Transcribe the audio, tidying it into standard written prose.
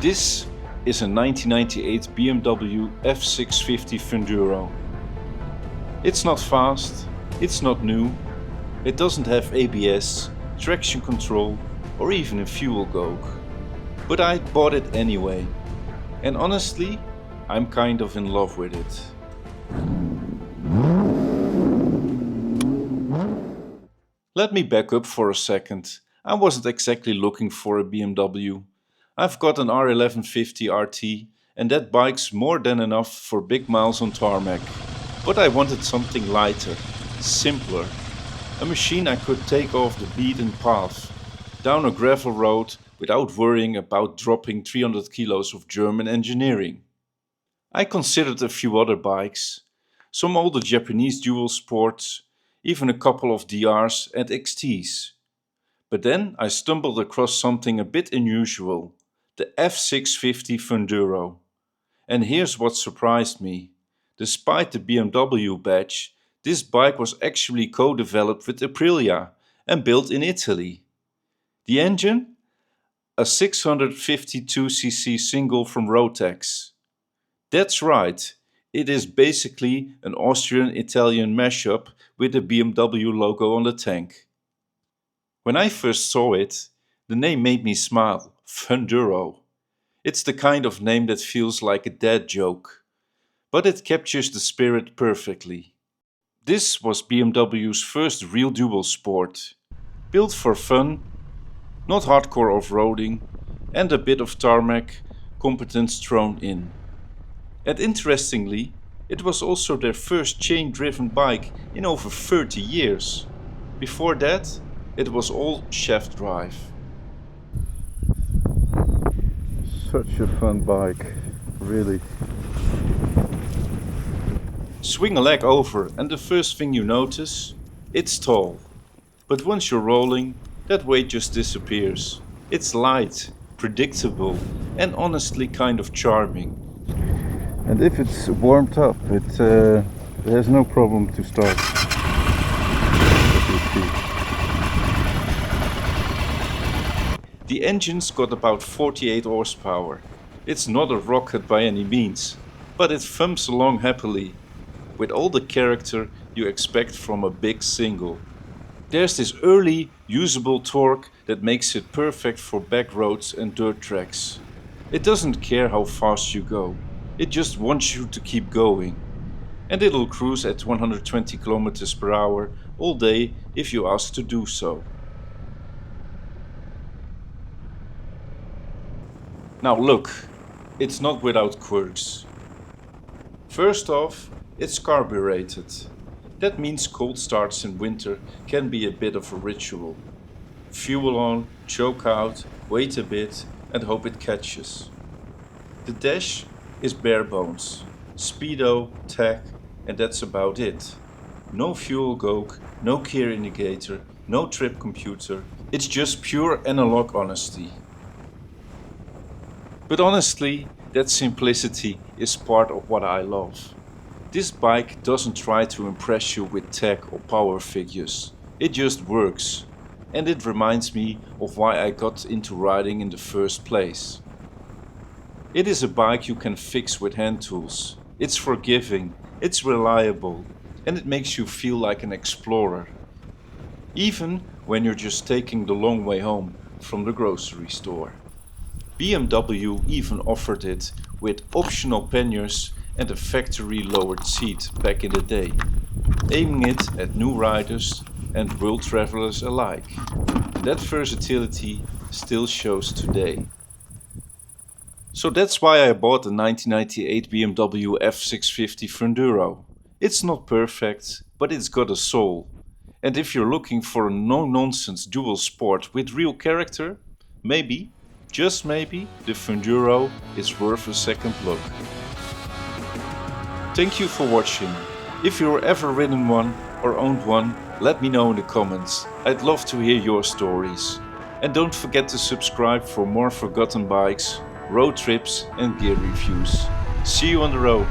This is a 1998 BMW F650 Funduro. It's not fast, it's not new, it doesn't have ABS, traction control or even a fuel gauge. But I bought it anyway, and honestly, I'm kind of in love with it. Let me back up for a second. I wasn't exactly looking for a BMW. I've got an R1150 RT and that bike's more than enough for big miles on tarmac. But I wanted something lighter, simpler. A machine I could take off the beaten path, down a gravel road without worrying about dropping 300 kilos of German engineering. I considered a few other bikes, some older Japanese dual sports, even a couple of DRs and XTs. But then I stumbled across something a bit unusual, the F650 Funduro. And here's what surprised me. Despite the BMW badge, this bike was actually co-developed with Aprilia and built in Italy. The engine? A 652cc single from Rotax. That's right, it is basically an Austrian-Italian mashup with the BMW logo on the tank. When I first saw it, the name made me smile. Funduro. It's the kind of name that feels like a dad joke, but it captures the spirit perfectly. This was BMW's first real dual sport, built for fun, not hardcore off-roading, and a bit of tarmac competence thrown in. And interestingly, it was also their first chain-driven bike in over 30 years. Before that, it was all shaft drive. Such a fun bike, really. Swing a leg over and the first thing you notice, it's tall. But once you're rolling, that weight just disappears. It's light, predictable and honestly kind of charming. And if it's warmed up, there's no problem to start. The engine's got about 48 horsepower. It's not a rocket by any means, but it thumps along happily, with all the character you expect from a big single. There's this early, usable torque that makes it perfect for back roads and dirt tracks. It doesn't care how fast you go, it just wants you to keep going. And it'll cruise at 120 km per hour all day if you ask to do so. Now look, it's not without quirks. First off, it's carbureted. That means cold starts in winter can be a bit of a ritual. Fuel on, choke out, wait a bit and hope it catches. The dash is bare bones. Speedo, tach and that's about it. No fuel gauge, no gear indicator, no trip computer. It's just pure analog honesty. But honestly, that simplicity is part of what I love. This bike doesn't try to impress you with tech or power figures. It just works. And it reminds me of why I got into riding in the first place. It is a bike you can fix with hand tools. It's forgiving, it's reliable, and it makes you feel like an explorer. Even when you're just taking the long way home from the grocery store. BMW even offered it with optional panniers and a factory lowered seat back in the day, aiming it at new riders and world travelers alike. That versatility still shows today. So that's why I bought the 1998 BMW F650 Funduro. It's not perfect, but it's got a soul. And if you're looking for a no-nonsense dual sport with real character, maybe, just maybe, the Funduro is worth a second look. Thank you for watching. If you've ever ridden one or owned one, let me know in the comments. I'd love to hear your stories. And don't forget to subscribe for more forgotten bikes, road trips and gear reviews. See you on the road.